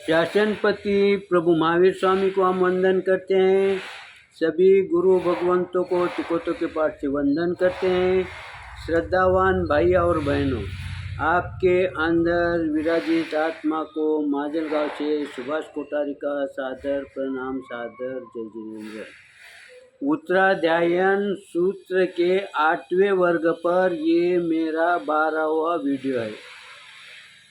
शासनपति प्रभु महावीर स्वामी को हम वंदन करते हैं। सभी गुरु भगवंतों को तिकोतों के पाठ से वंदन करते हैं। श्रद्धावान भाई और बहनों, आपके अंदर विराजित आत्मा को माजलगांव से सुभाष कोठारी का सादर प्रणाम, सादर जय जिनेन्द्र। उत्तराध्यायन सूत्र के 8वें वर्ग पर ये मेरा 12वां वीडियो है।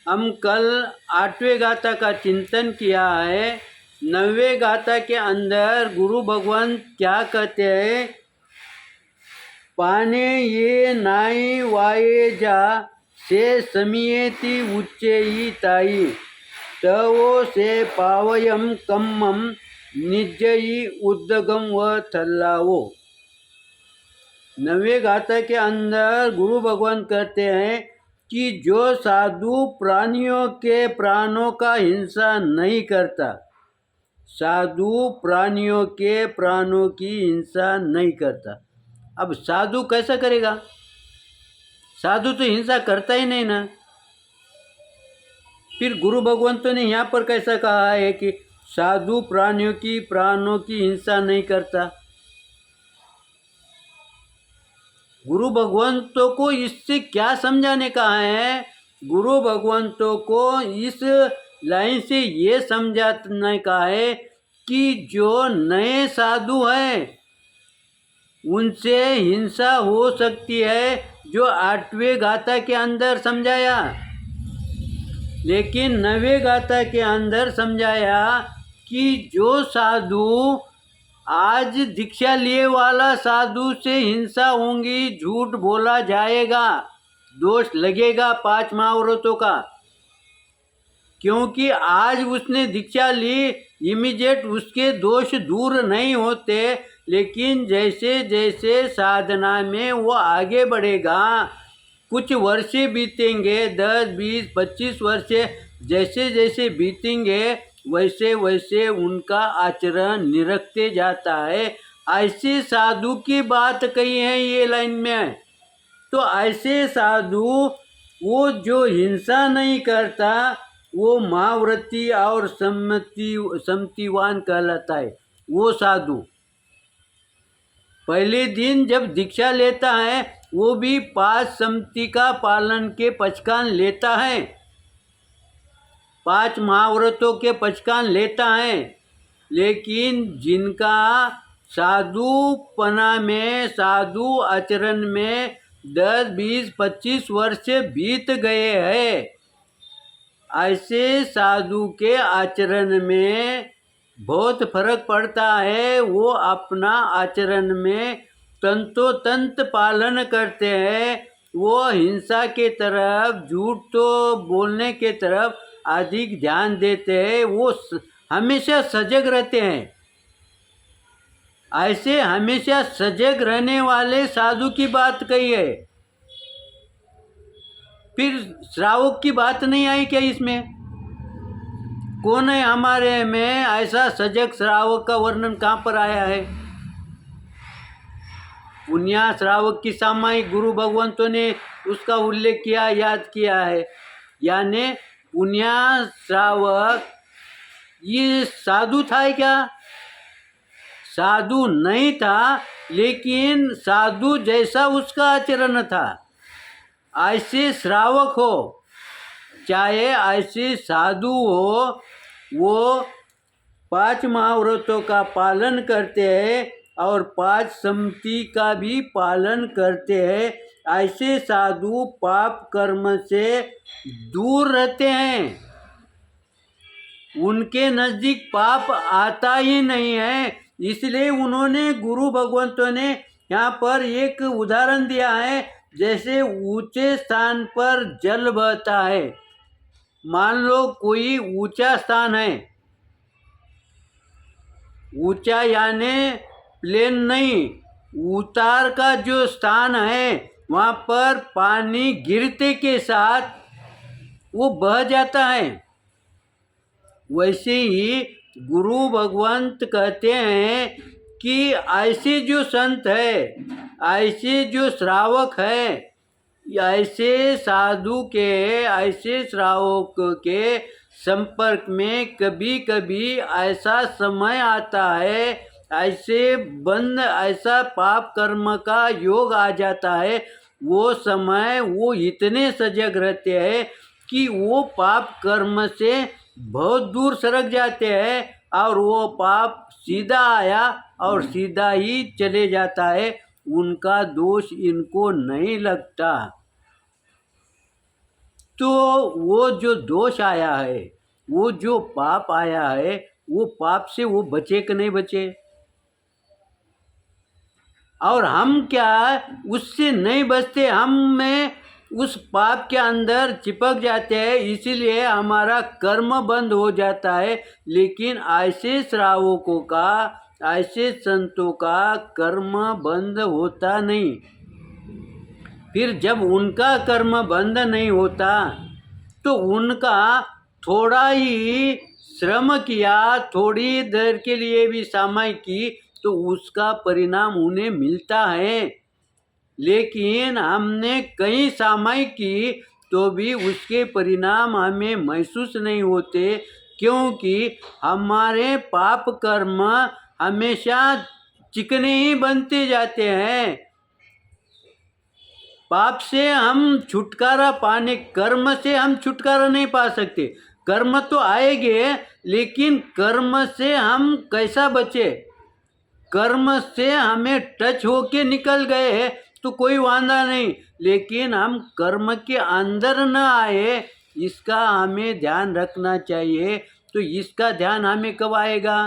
हम कल 8वें गाथा का चिंतन किया है। 9वें गाथा के अंदर गुरु भगवान क्या कहते हैं? पाने ये नाई वाये जा से समियेति उच्चेयी ताई तवो से पावयम कम्मम निजयी उद्दगम व थल्लावो। 9वें गाथा के अंदर गुरु भगवान कहते हैं कि जो साधु प्राणियों के प्राणों का हिंसा नहीं करता, साधु प्राणियों के प्राणों की हिंसा नहीं करता। अब साधु कैसा करेगा? साधु तो हिंसा करता ही नहीं ना। फिर गुरु भगवंतों ने यहाँ पर कैसा कहा है कि साधु प्राणियों की प्राणों की हिंसा नहीं करता? गुरु भगवंतों को इससे क्या समझाने का है? गुरु भगवंतों को इस लाइन से ये समझाने का है कि जो नए साधु हैं उनसे हिंसा हो सकती है, जो 8वें गाथा के अंदर समझाया। लेकिन 9वें गाथा के अंदर समझाया कि जो साधु आज दीक्षा लिए वाला साधु से हिंसा होंगी, झूठ बोला जाएगा, दोष लगेगा 5 महाव्रतों का, क्योंकि आज उसने दीक्षा ली, इमीडिएट उसके दोष दूर नहीं होते। लेकिन जैसे जैसे साधना में वो आगे बढ़ेगा, कुछ वर्ष बीतेंगे, 10, 20, 25 वर्ष जैसे जैसे बीतेंगे, वैसे वैसे उनका आचरण निरखते जाता है। ऐसे साधु की बात कही है ये लाइन में। तो ऐसे साधु वो जो हिंसा नहीं करता, वो महाव्रती और सम्मतिवान कहलाता है। वो साधु पहले दिन जब दीक्षा लेता है वो भी 5 सम्मति का पालन के पचकान लेता है, 5 महाव्रतों के पचकान लेता है। लेकिन जिनका साधुपना में, साधु आचरण में 10, 20, 25 वर्ष बीत गए हैं, ऐसे साधु के आचरण में बहुत फर्क पड़ता है। वो अपना आचरण में तंतोतंत पालन करते हैं। वो हिंसा के तरफ, झूठ तो बोलने के तरफ अधिक ध्यान देते हैं। वो हमेशा सजग रहते हैं। ऐसे हमेशा सजग रहने वाले साधु की बात कही है। फिर श्रावक की बात नहीं आई क्या इसमें? कौन है हमारे में ऐसा सजग श्रावक का वर्णन कहाँ पर आया है? पुण्या श्रावक की सामायिक गुरु भगवंतों ने उसका उल्लेख किया, याद किया है। यानी पुण्या श्रावक ये साधु था क्या? साधु नहीं था, लेकिन साधु जैसा उसका आचरण था। ऐसे श्रावक हो, चाहे ऐसे साधु हो, वो 5 महाव्रतों का पालन करते हैं और 5 सम्मति का भी पालन करते हैं। ऐसे साधु पाप कर्म से दूर रहते हैं। उनके नज़दीक पाप आता ही नहीं है। इसलिए उन्होंने, गुरु भगवंतों ने यहाँ पर एक उदाहरण दिया है। जैसे ऊंचे स्थान पर जल बहता है। मान लो कोई ऊंचा स्थान है, ऊंचा यानी प्लेन नहीं, उतार का जो स्थान है, वहाँ पर पानी गिरते के साथ वो बह जाता है। वैसे ही गुरु भगवंत कहते हैं कि ऐसे जो संत है, ऐसे जो श्रावक है, ऐसे साधु के, ऐसे श्रावक के संपर्क में कभी कभी ऐसा समय आता है, ऐसा पाप कर्म का योग आ जाता है, वो समय वो इतने सजग रहते हैं कि वो पाप कर्म से बहुत दूर सरक जाते हैं और वो पाप सीधा आया और सीधा ही चले जाता है, उनका दोष इनको नहीं लगता। तो वो जो दोष आया है, वो जो पाप आया है, वो पाप से वो बचे कि नहीं बचे? और हम क्या उससे नहीं बचते, हम में उस पाप के अंदर चिपक जाते हैं, इसीलिए हमारा कर्म बंद हो जाता है। लेकिन ऐसे श्रावकों का, ऐसे संतों का कर्म बंद होता नहीं। फिर जब उनका कर्म बंद नहीं होता तो उनका थोड़ा ही श्रम किया, थोड़ी देर के लिए भी सामाई की, तो उसका परिणाम उन्हें मिलता है। लेकिन हमने कई सामाई की तो भी उसके परिणाम हमें महसूस नहीं होते, क्योंकि हमारे पाप कर्म हमेशा चिकने ही बनते जाते हैं। पाप से हम छुटकारा पाने, कर्म से हम छुटकारा नहीं पा सकते। कर्म तो आएंगे, लेकिन कर्म से हम कैसा बचे? कर्म से हमें टच होके निकल गए तो कोई वांदा नहीं, लेकिन हम कर्म के अंदर न आए, इसका हमें ध्यान रखना चाहिए। तो इसका ध्यान हमें कब आएगा?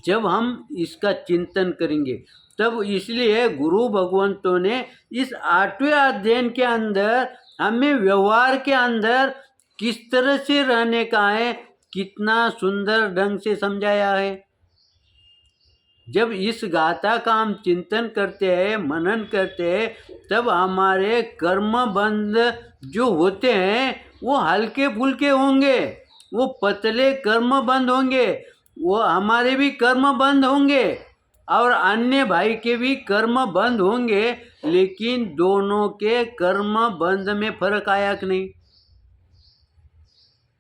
जब हम इसका चिंतन करेंगे तब। इसलिए गुरु भगवंतों ने इस 8वें अध्ययन के अंदर हमें व्यवहार के अंदर किस तरह से रहने का है, कितना सुंदर ढंग से समझाया है। जब इस गाथा का हम चिंतन करते हैं, मनन करते हैं, तब हमारे कर्म बंद जो होते हैं वो हल्के फुल्के होंगे, वो पतले कर्म बंद होंगे, वो हमारे भी कर्म बंद होंगे और अन्य भाई के भी कर्म बंद होंगे। लेकिन दोनों के कर्म बंद में फर्क आया कि नहीं?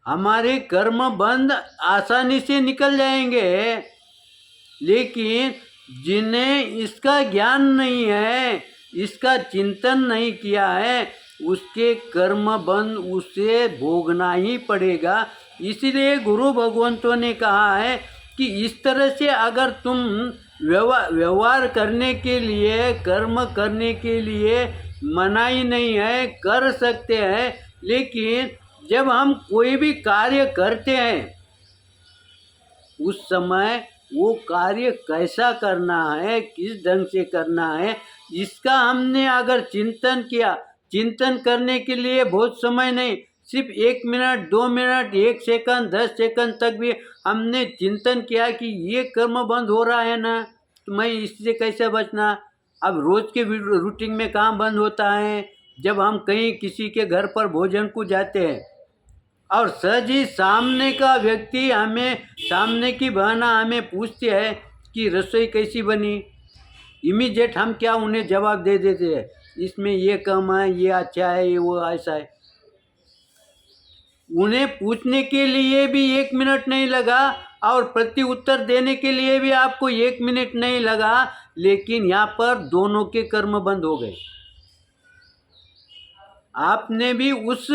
हमारे कर्म बंद आसानी से निकल जाएंगे, लेकिन जिन्हें इसका ज्ञान नहीं है, इसका चिंतन नहीं किया है, उसके कर्म बंद उसे भोगना ही पड़ेगा। इसीलिए गुरु भगवंतों ने कहा है कि इस तरह से अगर तुम व्यवहार करने के लिए, कर्म करने के लिए मनाही नहीं है, कर सकते हैं। लेकिन जब हम कोई भी कार्य करते हैं उस समय वो कार्य कैसा करना है, किस ढंग से करना है, इसका हमने अगर चिंतन किया, चिंतन करने के लिए बहुत समय नहीं, सिर्फ 1 मिनट, 2 मिनट, 1 सेकंड, 10 सेकंड तक भी हमने चिंतन किया कि ये कर्म बंद हो रहा है ना, तो मैं इससे कैसे बचना। अब रोज के रूटीन में काम बंद होता है, जब हम कहीं किसी के घर पर भोजन को जाते हैं और सहज ही सामने का व्यक्ति हमें, सामने की बहना हमें पूछती है कि रसोई कैसी बनी, इमीडिएट हम क्या उन्हें जवाब दे देते हैं, इसमें ये कम है, ये अच्छा है, ये वो ऐसा है। उन्हें पूछने के लिए भी 1 मिनट नहीं लगा और प्रति उत्तर देने के लिए भी आपको 1 मिनट नहीं लगा, लेकिन यहाँ पर दोनों के कर्म बंद हो गए। आपने भी उस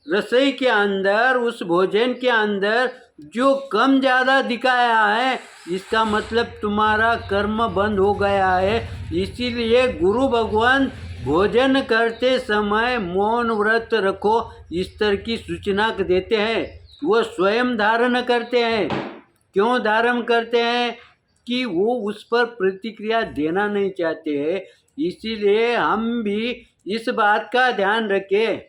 रसोई के अंदर, उस भोजन के अंदर जो कम ज़्यादा दिखाया है, इसका मतलब तुम्हारा कर्म बंद हो गया है। इसीलिए गुरु भगवान भोजन करते समय मौन व्रत रखो, इस तरह की सूचना देते हैं। वो स्वयं धारण करते हैं। क्यों धारण करते हैं? कि वो उस पर प्रतिक्रिया देना नहीं चाहते हैं। इसीलिए हम भी इस बात का ध्यान रखें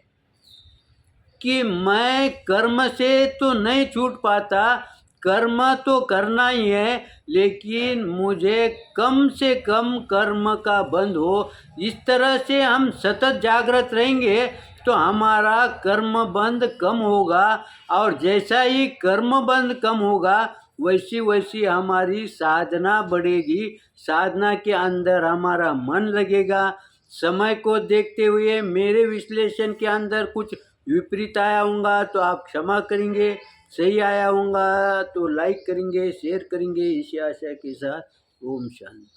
कि मैं कर्म से तो नहीं छूट पाता, कर्म तो करना ही है, लेकिन मुझे कम से कम कर्म का बंध हो। इस तरह से हम सतत जागृत रहेंगे तो हमारा कर्म बंद कम होगा, और जैसा ही कर्म बंद कम होगा वैसी वैसी हमारी साधना बढ़ेगी। साधना के अंदर हमारा मन लगेगा। समय को देखते हुए मेरे विश्लेषण के अंदर कुछ विपरीत आया होगा तो आप क्षमा करेंगे, सही आया होगा तो लाइक करेंगे, शेयर करेंगे। इसी आशा के साथ ओम शांति।